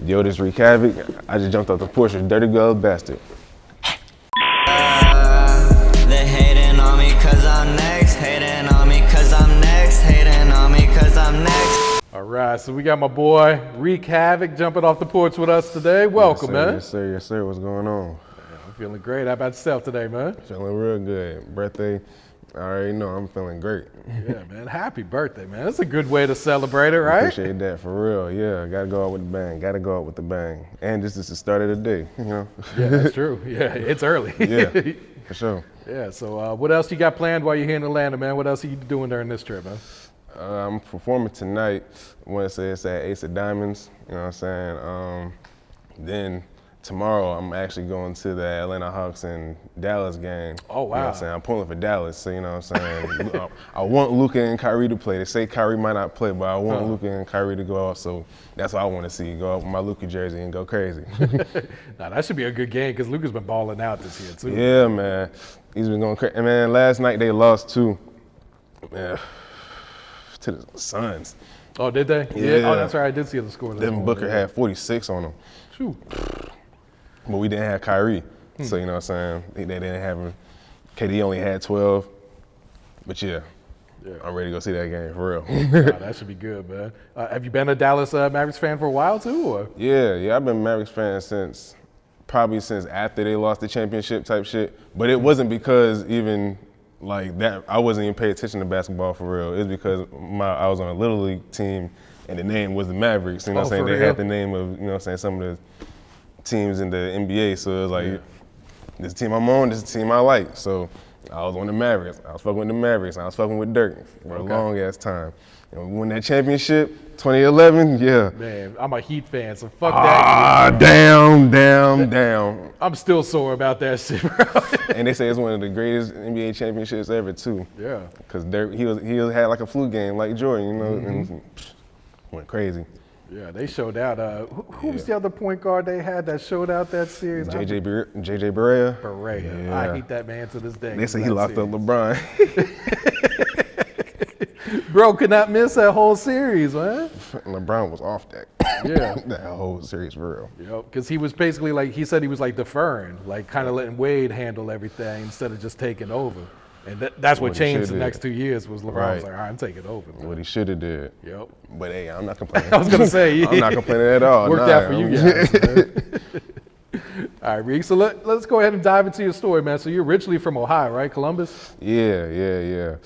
Yo, this RiqueHavoc. I just jumped off the porch with dirty glove bastard. They hating on me cause I'm next, hating on me cause I'm next, hating on me cause I'm next. All right, so we got my boy RiqueHavoc jumping off the porch with us today. Welcome, man. Yes, sir. Yes, sir. What's going on? Yeah, I'm feeling great. How about yourself today, man? Feeling real good. Birthday. I already know I'm feeling great. Yeah, man. Happy birthday, man. That's a good way to celebrate it, right? Appreciate that, for real. Yeah, gotta go out with the bang. Gotta go out with the bang. And this is the start of the day, you know? Yeah, that's true. Yeah, it's early. Yeah, for sure. Yeah, so what else you got planned while you're here in Atlanta, man? What else are you doing during this trip, man? I'm performing tonight. I want to say it's at Ace of Diamonds, you know what I'm saying? Then tomorrow I'm actually going to the Atlanta Hawks and Dallas game. Oh, wow. You know what I'm saying? I'm pulling for Dallas, so you know what I'm saying? I want Luka and Kyrie to play. They say Kyrie might not play, but I want Luka and Kyrie to go out, so that's what I want to see. Go out with my Luka jersey and go crazy. Nah, that should be a good game because Luka's been balling out this year, too. Yeah, man. He's been going crazy. And man, last night they lost too. Man, to the Suns. Oh, did they? Yeah. Oh, that's right. I did see the score. Devin Booker had 46 on him. Shoot. But we didn't have Kyrie. So, you know what I'm saying? They didn't have him. KD only had 12. But yeah, I'm ready to go see that game for real. Wow, that should be good, man. Have you been a Dallas Mavericks fan for a while, too? Or? Yeah, I've been a Mavericks fan probably since after they lost the championship type shit. But it wasn't because even like that, I wasn't even paying attention to basketball for real. It was because I was on a Little League team and the name was the Mavericks. You know what I'm saying? They had the name of, you know what I'm saying, some of the teams in the NBA. So it was like, this team I'm on, this is the team I like. So I was on the Mavericks. I was fucking with the Mavericks. I was fucking with Dirk for a long ass time. And we won that championship, 2011, yeah. Man, I'm a Heat fan, so fuck that. Damn. I'm still sore about that shit, bro. And they say it's one of the greatest NBA championships ever too. Yeah. Because Dirk, he had like a flu game like Jordan, you know, and went crazy. Yeah, they showed out. Who was the other point guard they had that showed out that series? JJ Barea. Barea. Yeah. I hate that man to this day. They say he locked up LeBron. Bro could not miss that whole series, man. LeBron was off that. Yeah. That whole series for real. Yep, because he was basically like, he said he was like deferring, like kind of letting Wade handle everything instead of just taking over. And that's what changed the next 2 years was LeBron was like, all right, I'm taking over. Man. What he should have did. Yep. But hey, I'm not complaining. I was going to say. I'm not complaining at all. Worked out for you guys, man. All right, Rick, so let's go ahead and dive into your story, man. So you're originally from Ohio, right? Columbus? Yeah.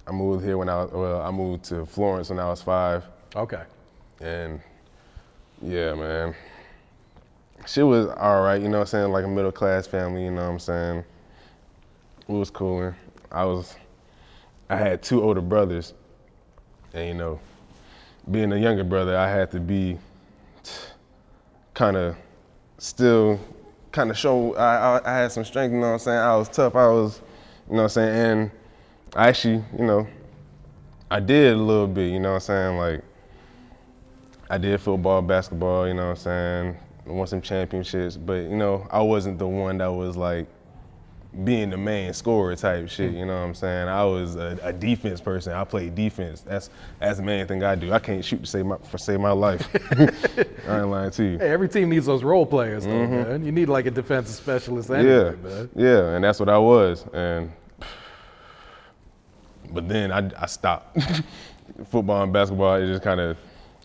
I moved here I moved to Florence when I was 5. Okay. And yeah, man. Shit was all right, you know what I'm saying? Like a middle class family, you know what I'm saying? It was cool. I had 2 older brothers. And you know, being a younger brother, I had to be show I had some strength, you know what I'm saying? I was tough, you know what I'm saying? And I actually, you know, I did a little bit, you know what I'm saying? Like, I did football, basketball, you know what I'm saying? Won some championships, but you know, I wasn't the one that was like being the main scorer type shit, you know what I'm saying? I was a defense person. I played defense. That's the main thing I do. I can't shoot to save my life. I ain't lying to you. Hey, every team needs those role players, though, man. You need like a defensive specialist anyway, man. Yeah, and that's what I was. But then I stopped. Football and basketball, it just kind of,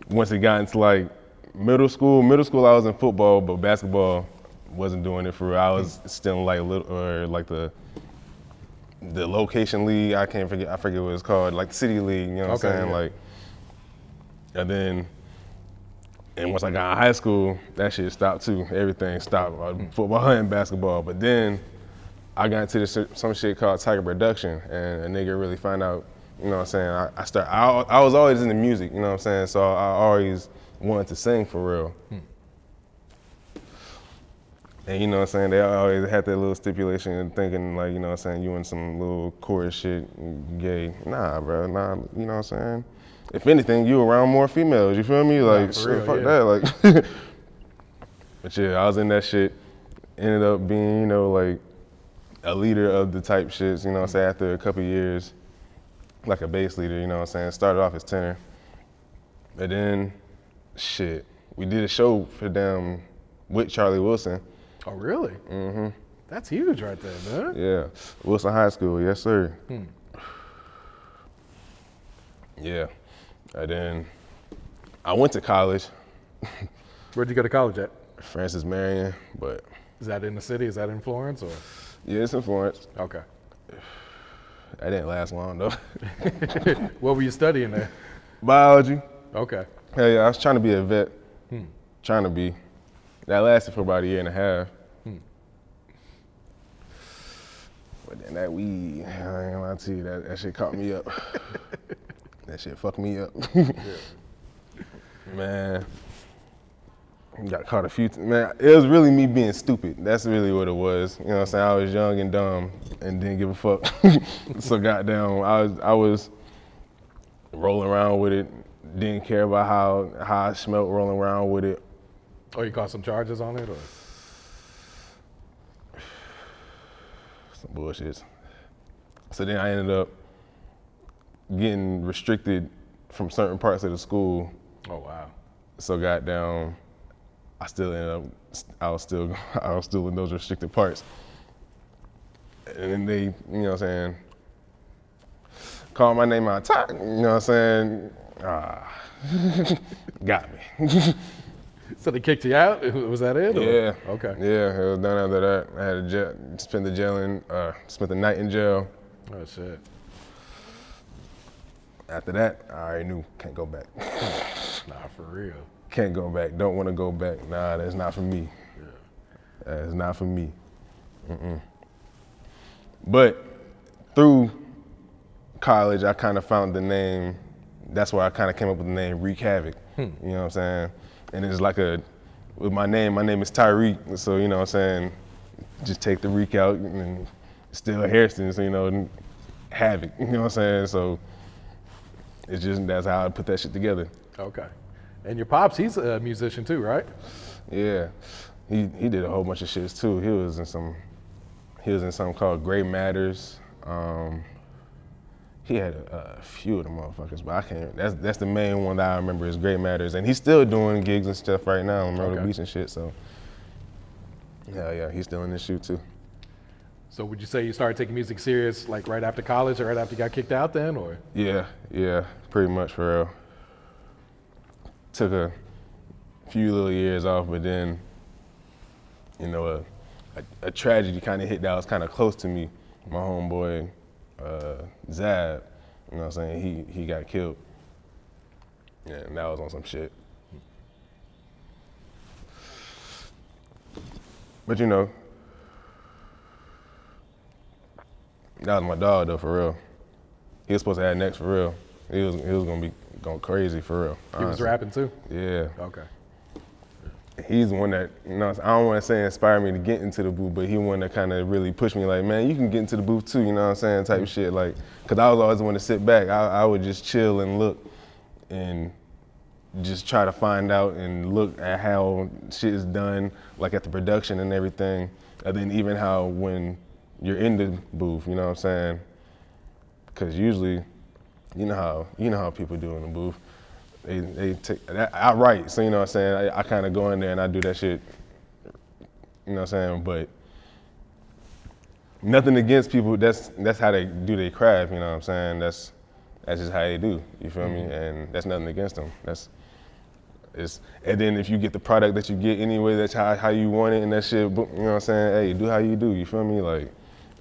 once it got into like middle school I was in football, but basketball wasn't doing it for real. I was still like the location league. I forget what it's called, like the city league. You know what I'm saying? Yeah. Like, and once I got in high school, that shit stopped too. Everything stopped, football and basketball. But then I got into some shit called Tiger Production, and a nigga really found out. You know what I'm saying? I was always into music. You know what I'm saying? So I always wanted to sing for real. And you know what I'm saying, they always had that little stipulation and thinking like, you know what I'm saying, you in some little chorus shit, gay. Nah, bro, nah, you know what I'm saying? If anything, you around more females, you feel me? Like, shit, real, fuck that, like. But yeah, I was in that shit, ended up being, you know, like a leader of the type shits, you know what I'm saying, after a couple years, like a bass leader, you know what I'm saying? Started off as tenor. And then, shit, we did a show for them with Charlie Wilson. Oh, really? Mm-hmm. That's huge right there, man. Yeah, Wilson High School, yes sir. Yeah, and then I went to college. Where'd you go to college at? Francis Marion, but Is that in the city? Is that in Florence or? yeah, it's in Florence. Okay. That didn't last long though. What were you studying there? Biology. Okay. Hell yeah, I was trying to be a vet. Trying to be. That lasted for about a year and a half. But then that weed, I ain't gonna lie to you, that shit caught me up. That shit fucked me up. Man, got caught a few man, it was really me being stupid. That's really what it was. You know what I'm saying? I was young and dumb and didn't give a fuck. So goddamn, I was rolling around with it, didn't care about how I smelled rolling around with it. Oh, you caught some charges on it or? Some bullshit. So then I ended up getting restricted from certain parts of the school. Oh wow. So goddamn, I still ended up, I was still in those restricted parts. And then they, you know what I'm saying, called my name out top, you know what I'm saying? Got me. So they kicked you out? Was that it? Or? Yeah. Okay. Yeah, it was done after that. I had to spend the night in jail. Oh shit. After that, I already knew, can't go back. Nah, for real. Can't go back, don't want to go back. Nah, that's not for me. Yeah. That's not for me. But through college, I kind of found the name, that's where I kind of came up with the name RiqueHavoc. You know what I'm saying? And it's like with my name is Tyreek, so you know what I'm saying, just take the Reek out and still Harrison, so you know, Havoc, you know what I'm saying? So it's just, that's how I put that shit together. Okay. And your pops, he's a musician too, right? Yeah, he did a whole bunch of shits too. He was in something called Great Matters. He had a few of the motherfuckers, but I can't. That's the main one that I remember is Great Matters, and he's still doing gigs and stuff right now on Myrtle Beach and shit. So, yeah, he's still in this shoot too. So would you say you started taking music serious like right after college or right after you got kicked out then, or? Yeah, pretty much for real. Took a few little years off, but then, you know, a tragedy kind of hit that was kind of close to me. My homeboy, Zab, you know what I'm saying, he got killed. Yeah, and that was on some shit. But you know, that was my dog though, for real. He was supposed to have next for real. He was gonna be going crazy for real. He was rapping too? Yeah. Okay. He's the one that, you know, I don't want to say inspired me to get into the booth, but he one that kind of really pushed me like, man, you can get into the booth too, you know what I'm saying, type of shit. Like, cause I was always the one to sit back. I would just chill and look and just try to find out and look at how shit is done, like at the production and everything. And then even how when you're in the booth, you know what I'm saying? Cause usually, you know how people do in the booth. They take that, I write, so you know what I'm saying, I kind of go in there and I do that shit, you know what I'm saying, but nothing against people, that's how they do their craft, you know what I'm saying, that's just how they do, you feel me, and that's nothing against them, and then if you get the product that you get anyway, that's how you want it and that shit, you know what I'm saying, hey, do how you do, you feel me, like,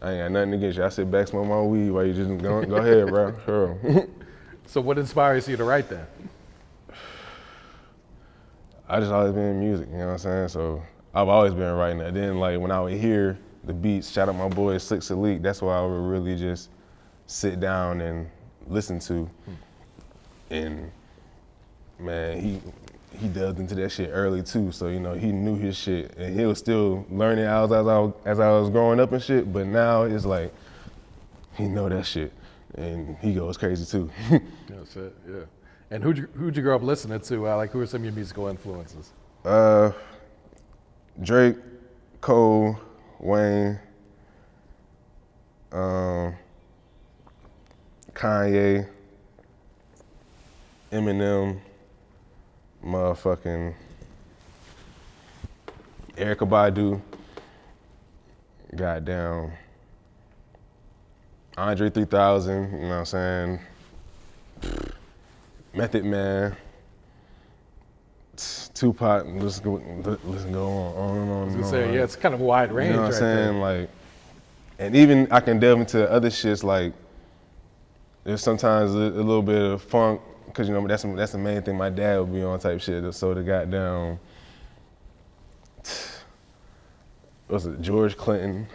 I ain't got nothing against you, I sit back, smoke my weed while you just go ahead, bro, sure. So what inspires you to write then? I just always been in music, you know what I'm saying? So I've always been writing that. Then like when I would hear the beats, shout out my boy Six Elite, that's what I would really just sit down and listen to. And man, he delved into that shit early too. So you know, he knew his shit and he was still learning as I was growing up and shit, but now it's like, he know that shit and he goes crazy too. That's it, yeah. And who'd you grow up listening to? Like, who are some of your musical influences? Drake, Cole, Wayne, Kanye, Eminem, motherfucking Erykah Badu, goddamn Andre 3000, you know what I'm saying? Method Man, Tupac, let's go on and on. I was gonna say, yeah, it's kind of a wide range. You know what I'm right saying? there. Like, and even I can delve into other shits like there's sometimes a little bit of funk, cause you know that's the main thing my dad would be on type shit. So the goddamn, what's it? George Clinton,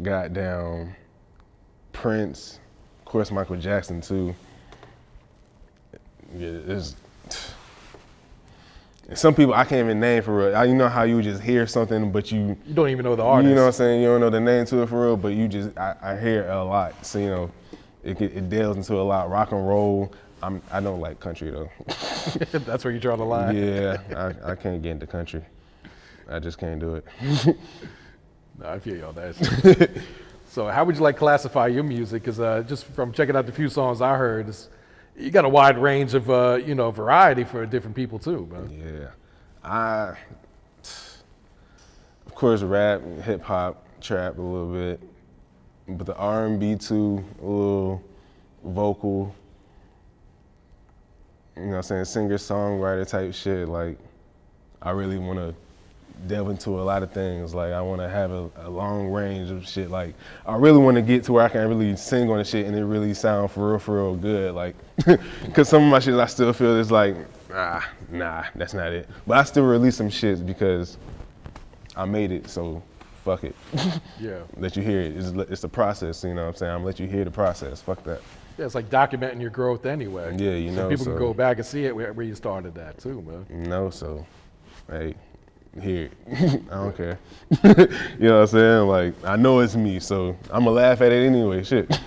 goddamn Prince, of course Michael Jackson too. Yeah, it's. And some people I can't even name for real. You know how you just hear something, but you don't even know the artist. You know what I'm saying? You don't know the name to it for real, but you just I hear it a lot. So you know, it delves into a lot. Rock and roll. I don't like country though. That's where you draw the line. Yeah, I can't get into country. I just can't do it. No, I feel you on that. So how would you like classify your music? Because just from checking out the few songs I heard, you got a wide range of variety for different people too, man. Yeah, of course rap, hip hop, trap a little bit, but the R&B too, a little vocal. You know what I'm saying, singer songwriter type shit. Like I really want to delve into a lot of things. Like I want to have a long range of shit. Like I really want to get to where I can really sing on the shit and it really sound for real good. Like, cause some of my shit I still feel is like, nah, that's not it. But I still release some shit because I made it, so fuck it. Yeah. Let you hear it. It's the process, you know what I'm saying? I'm gonna let you hear the process, fuck that. Yeah, it's like documenting your growth anyway. Yeah, you know. People can go back and see it where you started at too, man. You know, so, hey, hear it. I don't care. You know what I'm saying? Like, I know it's me, so I'm gonna laugh at it anyway, shit.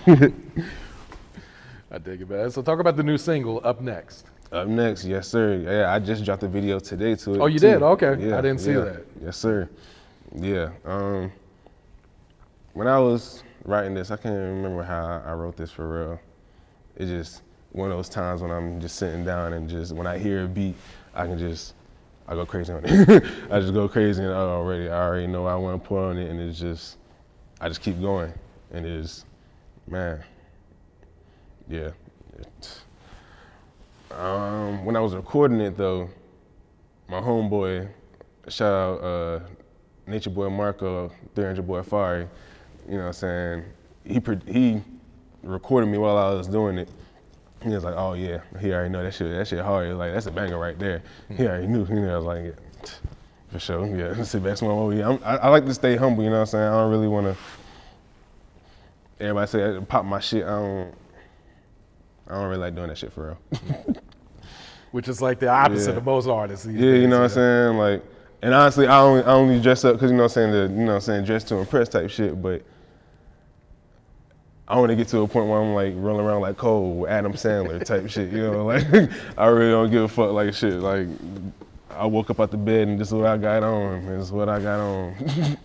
I dig it, man. So talk about the new single, Up Next. Up Next, yes sir. Yeah, I just dropped a video today to it. Oh, you too. did? Okay, Yeah, I didn't see that. Yes sir. Yeah. When I was writing this, I can't even remember how I wrote this for real. It's just one of those times when I'm just sitting down and just when I hear a beat, I go crazy on it. I just go crazy and I already know what I want to put on it, and it's just I just keep going, and it's man, yeah. When I was recording it though, my homeboy, shout out Nature Boy Marco, 300 Boy Fari, you know what I'm saying? He recorded me while I was doing it. He was like, oh yeah, he already know that shit hard. Like that's a banger right there. He already knew. You know, I was like, yeah, for sure. Yeah, sit back, smoke over. I like to stay humble. You know what I'm saying? I don't really want to. Everybody say pop my shit. I don't really like doing that shit for real. Which is like the opposite of most artists. Yeah, you know what I'm saying? Like, and honestly, I only dress up because you know what I'm saying, dress to impress type shit. But I want to get to a point where I'm like rolling around like Cole with Adam Sandler type shit, you know, like I really don't give a fuck like shit. Like I woke up out the bed and this is what I got on. This is what I got on.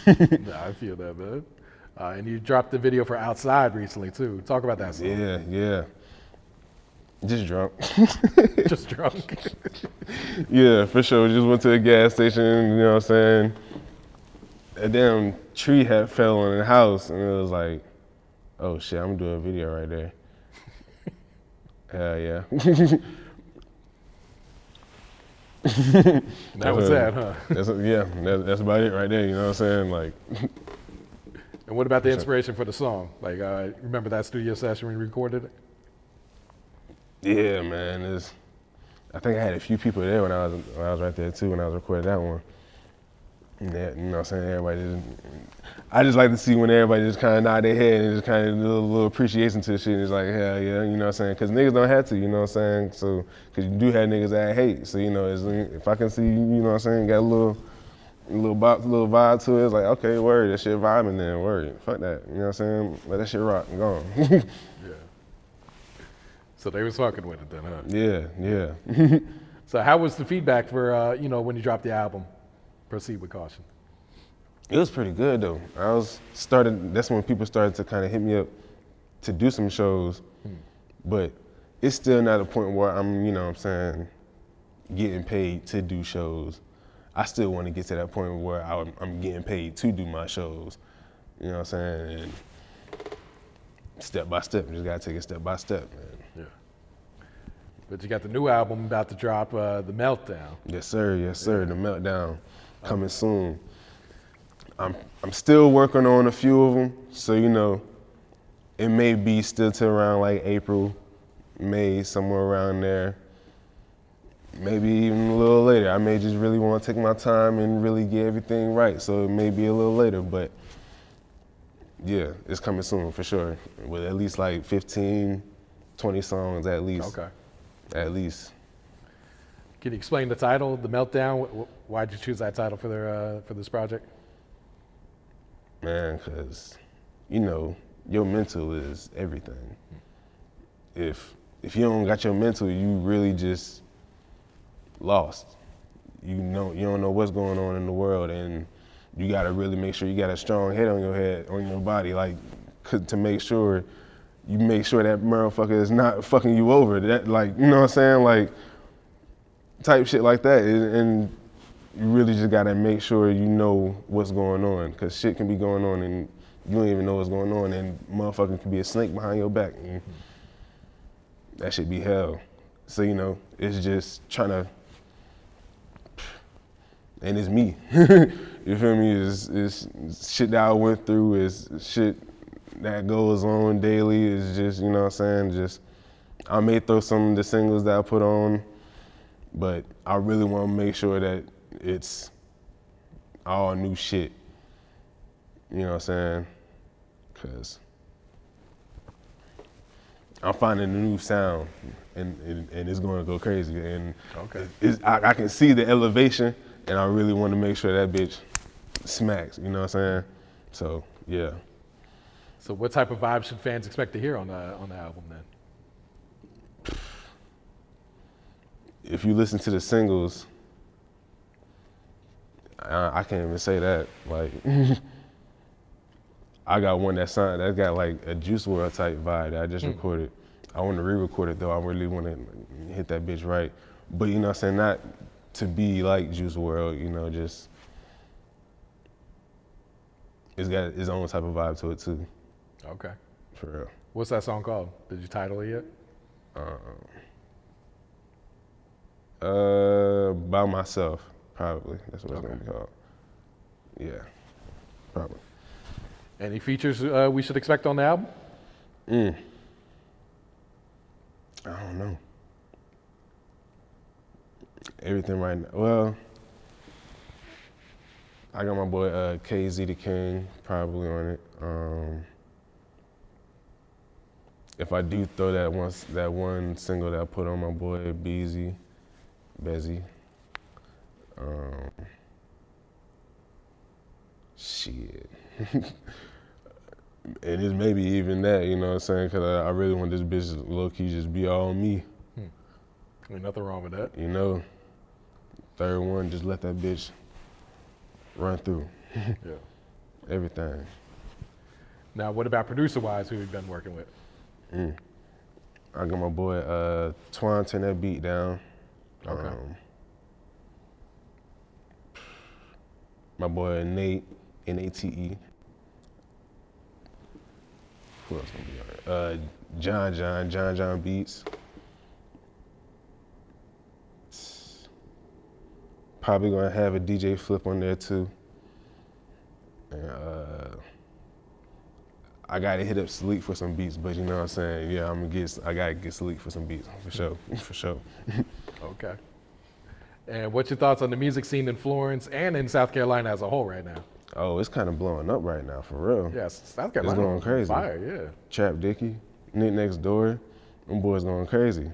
Nah, I feel that, man. And you dropped the video for Outside recently too. Talk about that song. Yeah. Just drunk. Just drunk. Yeah, for sure. Just went to a gas station, you know what I'm saying? A damn tree had fell on the house and it was like, oh shit, I'm doing a video right there. Hell yeah. That was that, huh? That's about it right there, you know what I'm saying? Like. And what about the inspiration for the song? Like, remember that studio session when you recorded it? Yeah, man. I think I had a few people there when I was right there too when I was recording that one. Yeah, you know what I'm saying? Everybody I just like to see when everybody just kind of nod their head and just kind of do a little appreciation to the shit. It's like, hell yeah, you know what I'm saying? Because niggas don't have to, you know what I'm saying? So, because you do have niggas that hate. So, you know, if I can see, you know what I'm saying, got a little vibe to it, it's like, okay, word, that shit vibing then, word. Fuck that, you know what I'm saying? Let that shit rock and go on. Yeah. So they was fucking with it then, huh? Yeah. So how was the feedback for, when you dropped the album, Proceed with Caution? It was pretty good though. That's when people started to kind of hit me up to do some shows. But it's still not a point where I'm, you know what I'm saying, getting paid to do shows. I still want to get to that point where I'm getting paid to do my shows. You know what I'm saying? And step by step, you just gotta take it step by step, man. Yeah. But you got the new album about to drop, The Meltdown. Yes, sir. Yes, sir. The Meltdown coming soon. I'm still working on a few of them, so you know, it may be still till around like April, May, somewhere around there. Maybe even a little later. I may just really want to take my time and really get everything right, so it may be a little later, but yeah, it's coming soon for sure. With at least like 15, 20 songs at least. Okay. At least. Can you explain the title, The Meltdown? Why'd you choose that title for this project? Man, because, you know, your mental is everything. If you don't got your mental, you really just lost. You don't know what's going on in the world, and you gotta really make sure you got a strong head on your head, on your body, like to make sure you make sure that motherfucker is not fucking you over. That, like, you know what I'm saying, like type shit like that, and you really just gotta make sure you know what's going on, cause shit can be going on and you don't even know what's going on, and motherfucker can be a snake behind your back, and that shit be hell. So you know, it's just trying to. And it's me. You feel me? It's shit that I went through, is shit that goes on daily. It's just, you know what I'm saying? Just, I may throw some of the singles that I put on, but I really want to make sure that it's all new shit. You know what I'm saying? Because I'm finding a new sound, and it's going to go crazy. And Okay. I can see the elevation, and I really want to make sure that bitch smacks, you know what I'm saying? So, yeah. So what type of vibe should fans expect to hear on the album then? If you listen to the singles, I can't even say that. Like, I got one that got like a Juice WRLD type vibe that I just recorded. I want to re-record it though. I really want to hit that bitch right. But you know what I'm saying? Not to be like Juice WRLD, you know, just, it's got its own type of vibe to it too. Okay. For real. What's that song called? Did you title it yet? By Myself, probably. That's what it's gonna be called. Yeah, probably. Any features we should expect on the album? I don't know. Everything right now. Well, I got my boy KZ the King probably on it. If I do throw that one single that I put on my boy Bezzy, shit. And it's maybe even that, you know what I'm saying? Cause I really want this bitch to low-key just be all me. Ain't nothing wrong with that. You know? Third one, just let that bitch run through. Yeah. Everything. Now, what about producer-wise, who you've been working with? I got my boy Twan turn that beat down. Okay. My boy Nate, N-A-T-E. Who else gonna be on it? John Beats. Probably gonna have a DJ Flip on there too. And I gotta hit up Sleek for some beats, but you know what I'm saying? Yeah, I gotta get Sleek for some beats, for sure, for sure. Okay. And what's your thoughts on the music scene in Florence and in South Carolina as a whole right now? Oh, it's kind of blowing up right now, for real. Yes, South Carolina. It's going crazy. Fire, yeah. Trap Dicky, Nick Next Door, them boys going crazy,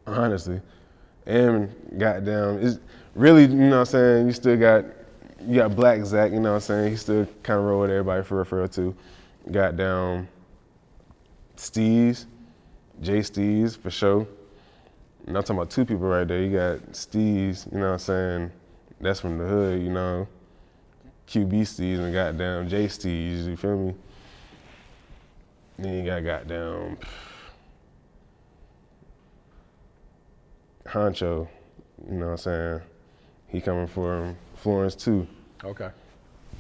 honestly. And goddamn, it's really, you know what I'm saying, you got Black Zach, you know what I'm saying, he still kind of roll with everybody for real too. Goddamn Steez, Jay Steez for sure. And I'm talking about two people right there. You got Steez, you know what I'm saying, that's from the hood, you know. QB Steez and goddamn Jay Steez, you feel me? Then you got goddamn honcho, you know what I'm saying? He coming from Florence too. Okay.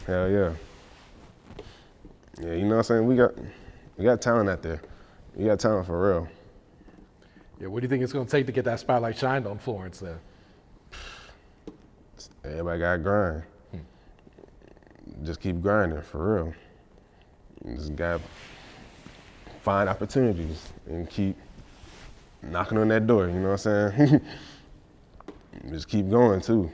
Hell yeah. Yeah, you know what I'm saying? We got talent out there. We got talent for real. Yeah, what do you think it's going to take to get that spotlight shined on Florence then? Everybody got to grind. Just keep grinding, for real. You just got to find opportunities and keep knocking on that door, you know what I'm saying? Just keep going too.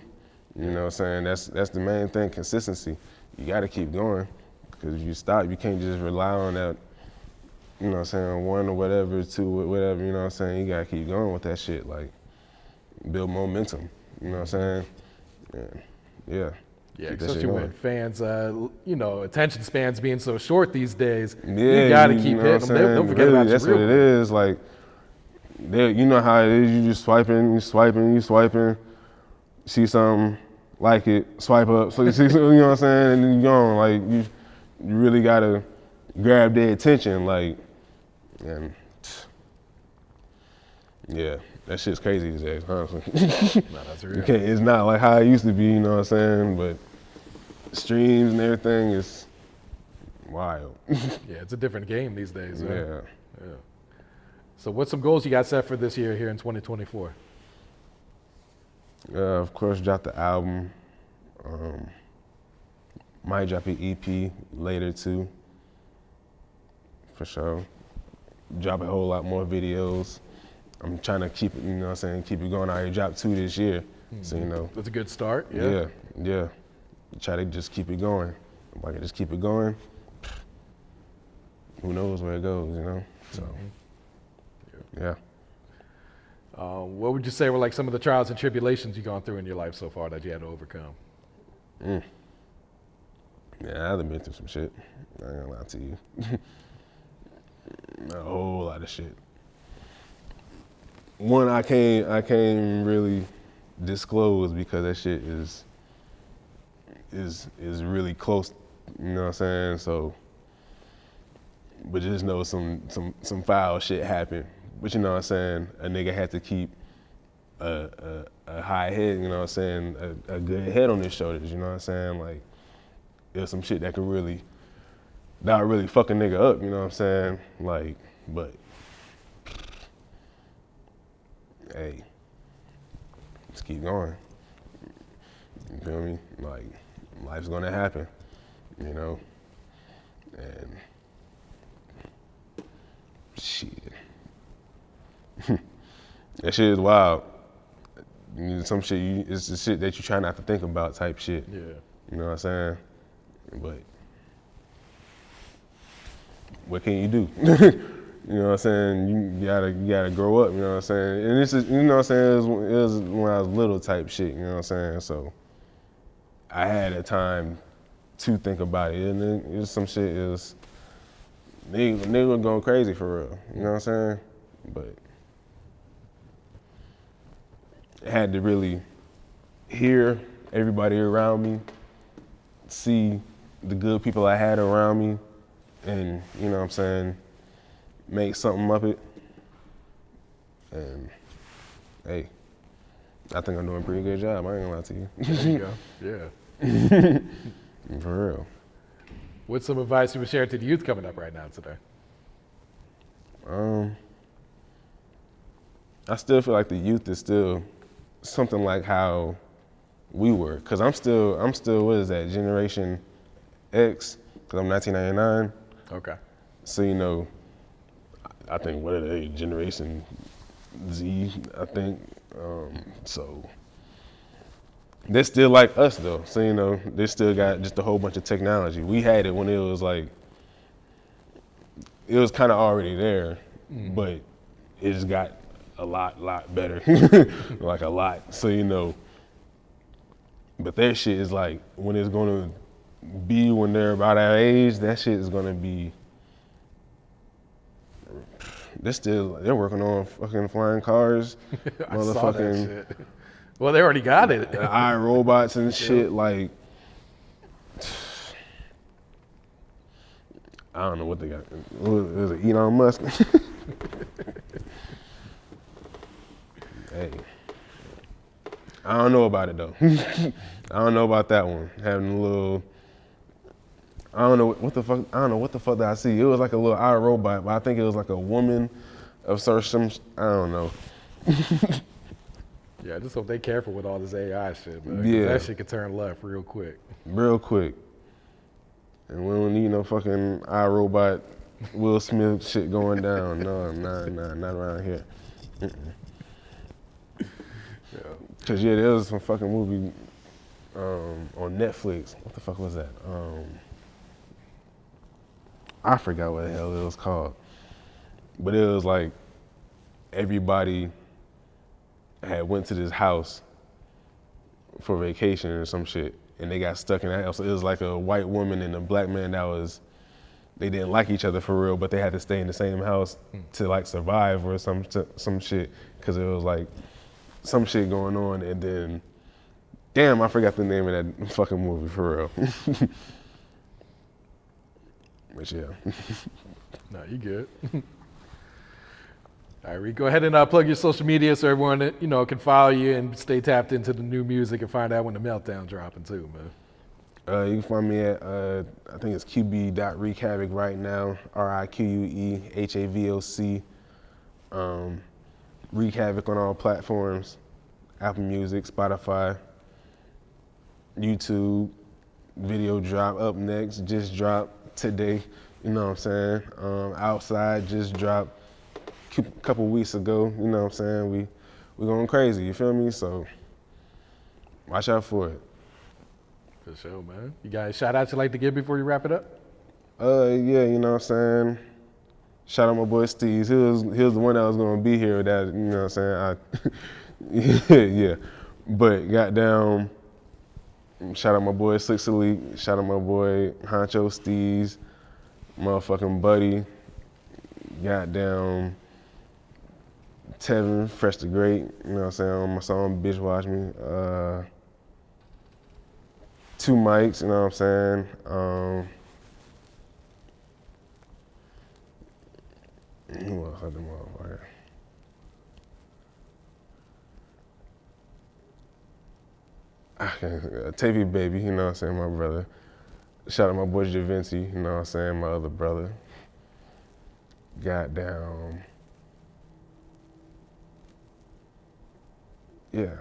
You know what I'm saying? That's the main thing, consistency. You got to keep going, because if you stop, you can't just rely on that, you know what I'm saying, 1 or whatever, 2 or whatever, you know what I'm saying? You got to keep going with that shit, like, build momentum, you know what I'm saying? Yeah. Yeah, Keep that especially shit when going. fans, attention spans being so short these days. Yeah, you got to you keep know hitting what them. I'm They'll saying? forget Really, about you that's real what it quick. is. Like, you know how it is. You just swiping. See something, like it, swipe up. So you see, you know what I'm saying, and then you gone. Like you really gotta grab their attention. Like, and yeah, that shit's crazy these days, honestly. No, that's real. It's not like how it used to be. You know what I'm saying? But streams and everything is wild. Yeah, it's a different game these days. Right? Yeah. Yeah. So what's some goals you got set for this year here in 2024? Of course, drop the album. Might drop an EP later too, for sure. Drop a whole lot more videos. I'm trying to keep it, you know what I'm saying, keep it going. I already dropped 2 this year, so you know. That's a good start. Yeah. Try to just keep it going. If I can just keep it going, who knows where it goes, you know? So, yeah. What would you say were like some of the trials and tribulations you've gone through in your life so far that you had to overcome? Yeah, I've been through some shit. I ain't gonna lie to you. A whole lot of shit. One I can't really disclose because that shit is really close, you know what I'm saying? So, but just know some foul shit happened. But you know what I'm saying? A nigga had to keep a high head, you know what I'm saying? A good head on his shoulders, you know what I'm saying? Like, there's some shit that could really fuck a nigga up, you know what I'm saying? Like, but, hey, just keep going. You feel me? Like, life's gonna happen, you know? And, shit. That shit is wild. Some shit, it's the shit that you try not to think about type shit. Yeah. You know what I'm saying? But what can you do? You know what I'm saying? You gotta grow up, you know what I'm saying? And this is, you know what I'm saying, it was when I was little type shit, you know what I'm saying? So I had a time to think about it. And then it was some shit, it was, nigga was going crazy for real, you know what I'm saying? But I had to really hear everybody around me, see the good people I had around me, and, you know what I'm saying, make something of it. And, hey, I think I'm doing a pretty good job, I ain't gonna lie to you. There you go. Yeah. For real. What's some advice you would share to the youth coming up right now today? I still feel like the youth is still something like how we were, cause I'm still, what is that, Generation X, cause I'm 1999. Okay. So, you know, I think, what are they, Generation Z, I think. So, they're still like us though. So, you know, they still got just a whole bunch of technology. We had it when it was like, it was kind of already there, but it just got a lot better, like a lot. So, you know, but their shit is like, when it's gonna be when they're about our age, that shit is gonna be, they're working on fucking flying cars, I saw that motherfucking shit. Well, they already got it. iRobots and shit, like, I don't know what they got. Was it Elon Musk? Hey. I don't know about it though. I don't know about that one. Having a little, I don't know what the fuck. I don't know what the fuck that I see. It was like a little iRobot, but I think it was like a woman of some. I don't know. Yeah, I just hope they careful with all this AI shit, man. 'Cause Yeah. that shit could turn left real quick. Real quick. And we don't need no fucking iRobot Will Smith shit going down. No, not around here. Yeah. Cause yeah, there was some fucking movie on Netflix. What the fuck was that? I forgot what the hell it was called. But it was like everybody had went to this house for vacation or some shit, and they got stuck in that house. It was like a white woman and a black man they didn't like each other for real, but they had to stay in the same house to like survive or some shit, cause it was like some shit going on, and then, damn, I forgot the name of that fucking movie for real. But yeah. No, you good. All right, Rick, go ahead and plug your social media so everyone can follow you and stay tapped into the new music and find out when the Meltdown dropping too, man. You can find me at, I think it's qb.RiqueHavoc right now, RiqueHavoc. RiqueHavoc on all platforms, Apple Music, Spotify, YouTube, video drop up next, just dropped today, you know what I'm saying? Outside just dropped a couple weeks ago, you know what I'm saying? We going crazy, you feel me? So watch out for it. For sure, man. You got a shout out you'd like to give before you wrap it up? Yeah, you know what I'm saying? Shout out my boy Steez. He was the one that was gonna be here that, you know what I'm saying? Yeah. But goddamn, shout out my boy Slick Elite, shout out my boy Honcho Steez, motherfucking Buddy, goddamn Tevin, Fresh the Great, you know what I'm saying, on my song Bitch Watch Me. Two mics, you know what I'm saying? Who else had them motherfucker? Tavy Baby, you know what I'm saying, my brother. Shout out my boy Javinci, you know what I'm saying, my other brother. Goddamn. Yeah.